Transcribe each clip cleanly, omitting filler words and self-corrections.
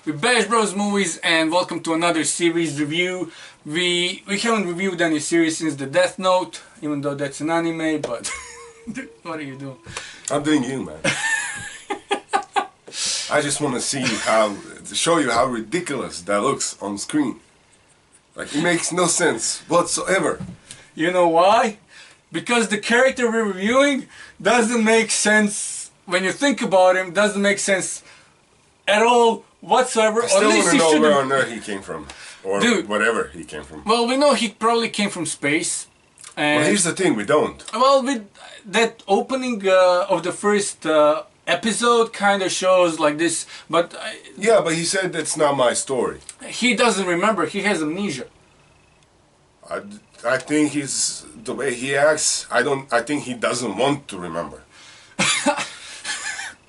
with Bash Bros Movies, and welcome to another series review. We haven't reviewed any series since the Death Note, even though that's an anime, but what are you doing? I'm doing you, man. I just want to show you how ridiculous that looks on screen. Like, it makes no sense whatsoever. You know why? Because the character we're reviewing doesn't make sense when you think about him. Doesn't make sense at all whatsoever. I still want to know where on Earth he came from, or whatever he came from. Well, we know he probably came from space. And well, here's the thing: we don't. Well, with that opening of the first episode, kind of shows like this, but yeah, but he said that's not my story. He doesn't remember. He has amnesia. I think he's the way he acts. I think he doesn't want to remember.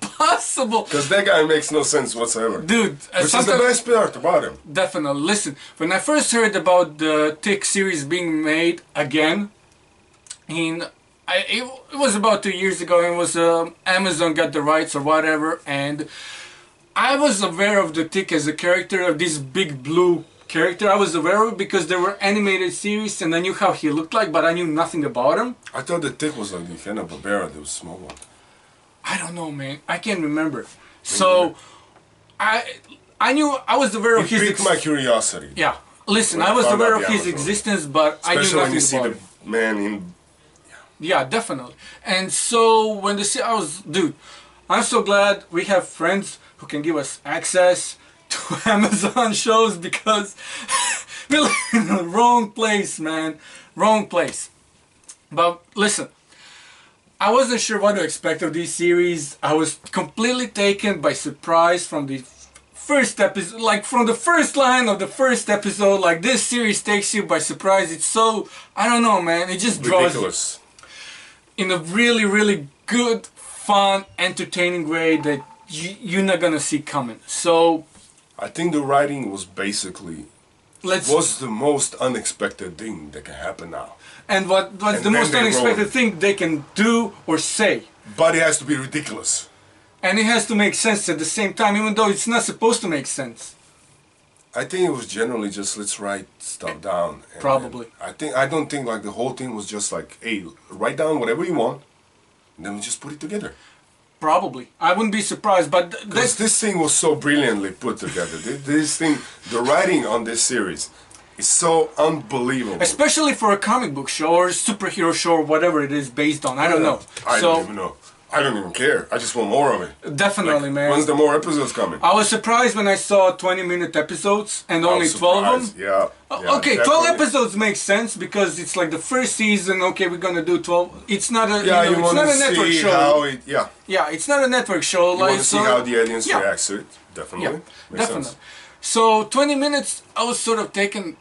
Possible. Because that guy makes no sense whatsoever. Dude, which is the best part about him. Definitely. Listen, when I first heard about the Tick series being made again, it was about 2 years ago. It was Amazon got the rights or whatever, and I was aware of the Tick as a character, of this big blue character. I was aware of it because there were animated series and I knew how he looked like, but I knew nothing about him. I thought the Tick was like the Hanna-Barbera, the small one. I don't know, man. I can't remember. So I knew, I was aware of his... It piqued my curiosity. Yeah. Listen, I was aware of his existence, but I knew nothing about him. Especially when you see the man in... Yeah, definitely. And so when dude, I'm so glad we have friends who can give us access to Amazon shows, because we live in the wrong place, man. Wrong place. But listen, I wasn't sure what to expect of this series. I was completely taken by surprise from the first episode, like from the first line of the first episode. Like, this series takes you by surprise. It's so, I don't know, man. It just draws ridiculous in a really, really good, fun, entertaining way that you're not gonna see coming. So I think the writing was basically was the most unexpected thing that can happen now. And what's the most unexpected thing they can do or say. But it has to be ridiculous. And it has to make sense at the same time, even though it's not supposed to make sense. I think it was generally just, let's write stuff down. Probably. I don't think like the whole thing was just like, hey, write down whatever you want, and then we just put it together. Probably. I wouldn't be surprised, but... this thing was so brilliantly put together. This thing, the writing on this series is so unbelievable. Especially for a comic book show or superhero show or whatever it is based on. I don't know. I don't even know. I don't even care. I just want more of it. Definitely, man. When's the more episodes coming? I was surprised when I saw 20-minute episodes and only 12 of them. Yeah. Okay, definitely. 12 episodes makes sense because it's like the first season. Okay, we're gonna do 12. It's not a it's not a network show. How it's not a network show. You want to see how the audience reacts to it. Definitely. Yeah, definitely. Sense. So 20 minutes, I was sort of taken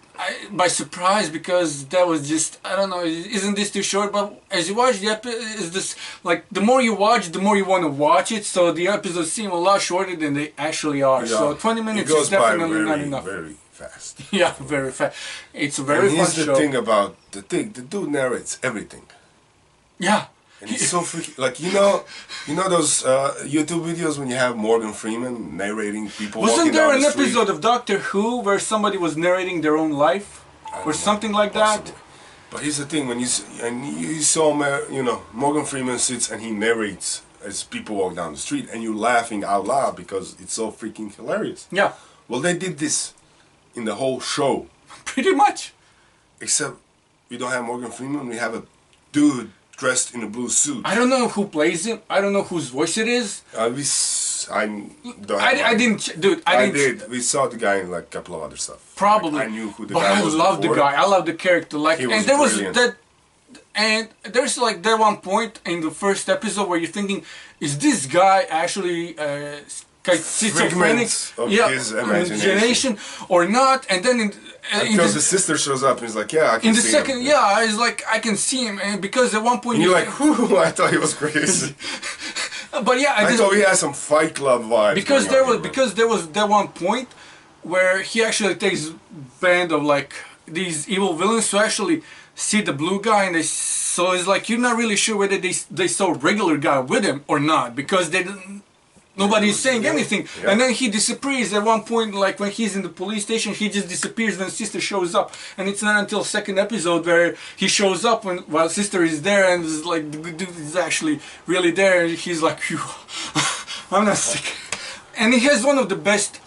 by surprise, because that was just, I don't know, isn't this too short? But as you watch the episode, is this like, the more you watch, the more you want to watch it. So the episodes seem a lot shorter than they actually are. Yeah. So 20 minutes is definitely not enough. Very fast. Yeah, very fast. It's a very fun show. Here's the thing about the dude narrates everything. Yeah. And it's so freaky. Like, you know those YouTube videos when you have Morgan Freeman narrating people walking down the street? Wasn't there an episode of Doctor Who where somebody was narrating their own life? Or something like that? But here's the thing, when you saw, Morgan Freeman sits and he narrates as people walk down the street, and you're laughing out loud because it's so freaking hilarious. Yeah. Well, they did this in the whole show. Pretty much. Except we don't have Morgan Freeman, we have a dude dressed in a blue suit. I don't know who plays him. I don't know whose voice it is. I did. We saw the guy in like a couple of other stuff. Probably. Like, I knew who the guy was. I love the guy. I love the character. Like, he was and there brilliant. was that. And there's like that one point in the first episode where you're thinking, is this guy actually schizophrenic? Of his imagination or not? And then because the sister shows up and he's like, yeah, I can see him. In the second, yeah, it's like, I can see him. And because at one point... And you're like, whoo, I thought he was crazy. But yeah, I thought he had some Fight Club vibes. Because there was that one point where he actually takes a band of like these evil villains to actually see the blue guy, and so it's like you're not really sure whether they saw a regular guy with him or not, because they didn't. Nobody's saying anything. Yeah. And then he disappears at one point, like when he's in the police station, he just disappears when sister shows up. And it's not until second episode where he shows up while sister is there and is like, the dude is actually really there. And he's like, phew, I'm not sick. And he has one of the best,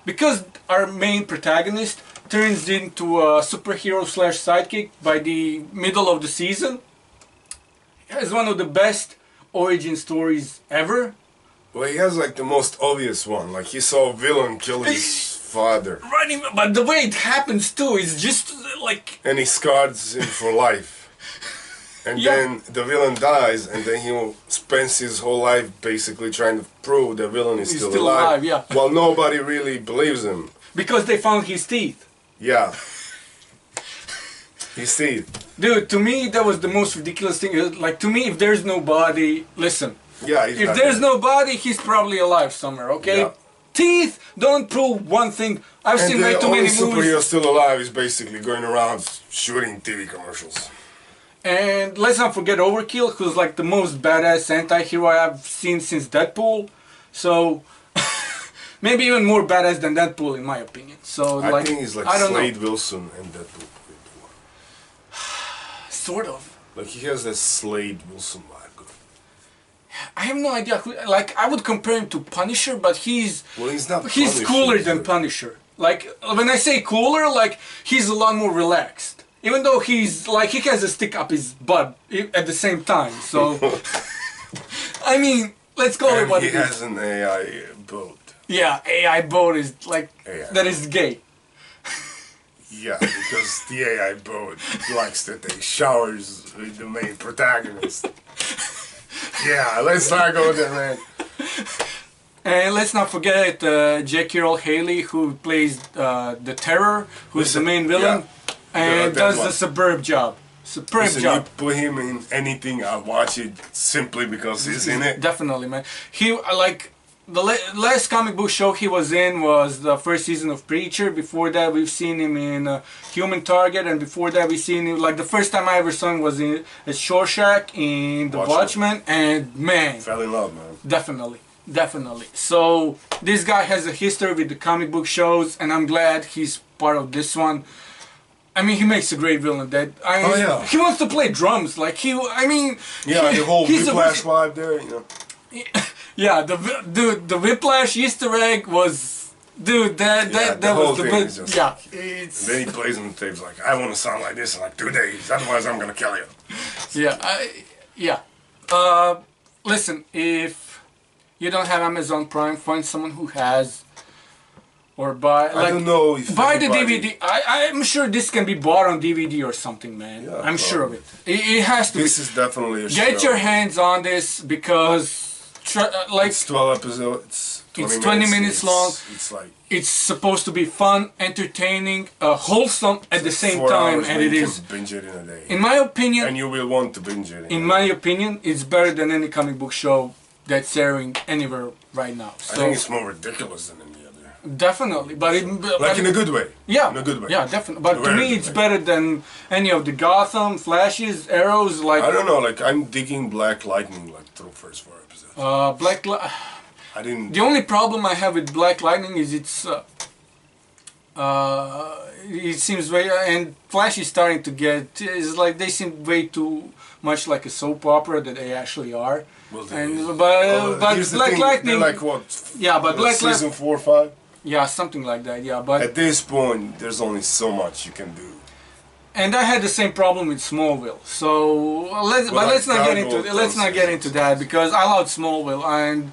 because our main protagonist turns into a superhero slash sidekick by the middle of the season. He has one of the best origin stories ever. Well, he has like the most obvious one. Like he saw a villain kill his father. Right, but the way it happens too is just like... And he scars him for life. And Yeah. then the villain dies, and then he spends his whole life basically trying to prove the villain is He's still still alive. alive, yeah. While nobody really believes him. Because they found his teeth. Yeah. His teeth. Dude, to me that was the most ridiculous thing. Like, to me, if there's no body, listen. Yeah, he's If not there's dead. no body, he's probably alive somewhere, okay? Yeah. Teeth don't prove one thing. I've And seen way the too only many movies. superhero still alive is basically going around shooting TV commercials. And let's not forget Overkill, who's like the most badass anti-hero I've seen since Deadpool. So, maybe even more badass than Deadpool in my opinion. So, I think he's like I don't Slade know. Wilson and Deadpool. Sort of. Like he has that Slade Wilson vibe. I have no idea who, like, I would compare him to Punisher, but he's Well, he's not. he's Punisher, cooler he's than like- Punisher. Like, when I say cooler, like, he's a lot more relaxed. Even though he's, like, he has a stick up his butt at the same time, so... I mean, let's call it And what he it is. has an AI boat. Yeah, AI boat is, like, AI that is gay. Yeah, because the AI boat likes to take showers with the main protagonist. Yeah, let's not go there, man. And let's not forget Jackie Earl Haley, who plays the Terror, who's the main villain, and that does one. the superb job. Superb Listen, job. you put him in anything, I'll watch it simply because he's in it. Definitely, man. He like the last comic book show he was in was the first season of Preacher. Before that, we've seen him in Human Target, and before that, we've seen him like the first time I ever saw him was in as Shawshank in The Watchmen, and man, Fell in love, man. definitely. So this guy has a history with the comic book shows, and I'm glad he's part of this one. I mean, he makes a great villain. Oh, yeah. He wants to play drums, like I mean, Yeah, the whole he's a- Whiplash vibe there, you know. Yeah, the Whiplash Easter egg was, dude. That the whole was the thing best. is just Yeah, like- it's Then he plays on the tapes like, I want to sound like this in like 2 days, otherwise I'm gonna kill you. yeah. Listen, if you don't have Amazon Prime, find someone who has, or buy. I don't know if buy the anybody- DVD. I'm sure this can be bought on DVD or something, man. Yeah, I'm sure of it. It has to This be. is definitely a Get show. your hands on this because, like, It's 12 episodes. 20 It's 20 minutes long. It's like it's supposed to be fun, entertaining, wholesome at the same 4 time, hours and where it you is. can binge it in a day. In my opinion, And you will want to binge it. in my opinion, it's better than any comic book show that's airing anywhere right now. I So think it's more ridiculous than any other. definitely, but Like in a good way. yeah, In a good way. yeah, definitely. But In a to very me, good it's way. better than any of the Gotham, Flashes, Arrows, like I don't know, like I'm digging Black Lightning like through first 4 episodes. Black. I didn't. The only problem I have with Black Lightning is it seems way, and Flash is starting to get, it's like they seem way too much like a soap opera that they actually are. Well, And but here's the Black thing, Lightning, they're like what? yeah, but Black season Lightning, 4 or 5. yeah, something like that, yeah. But At this point, there's only so much you can do. and I had the same problem with Smallville. So let's not get into that because I love Smallville and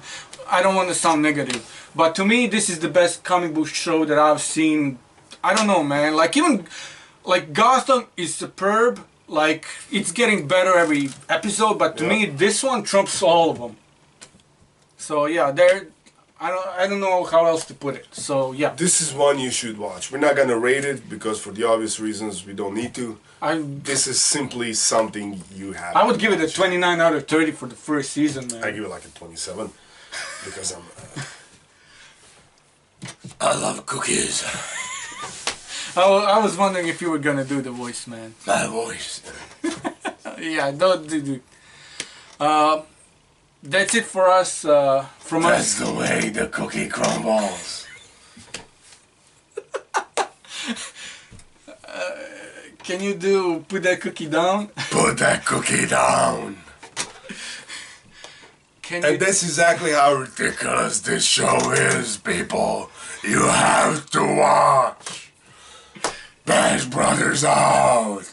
I don't want to sound negative. But to me, this is the best comic book show that I've seen. I don't know, man. Like even like Gotham is superb. Like it's getting better every episode. But to me, this one trumps all of them. So yeah, I don't know how else to put it. So yeah, This is one you should watch. We're not gonna rate it because for the obvious reasons we don't need to. This is simply something you have. I would give it a 29 out of 30 for the first season, man. I give it like a 27 because I'm. I love cookies. I was wondering if you were gonna do the voice, man. My voice. Yeah, don't do. that's it for us. From That's us. the way the cookie crumbles. Can you put that cookie down? Put that cookie down. Can you? And that's exactly how Ridiculous this show is, people. You have to watch. Bash Brothers out.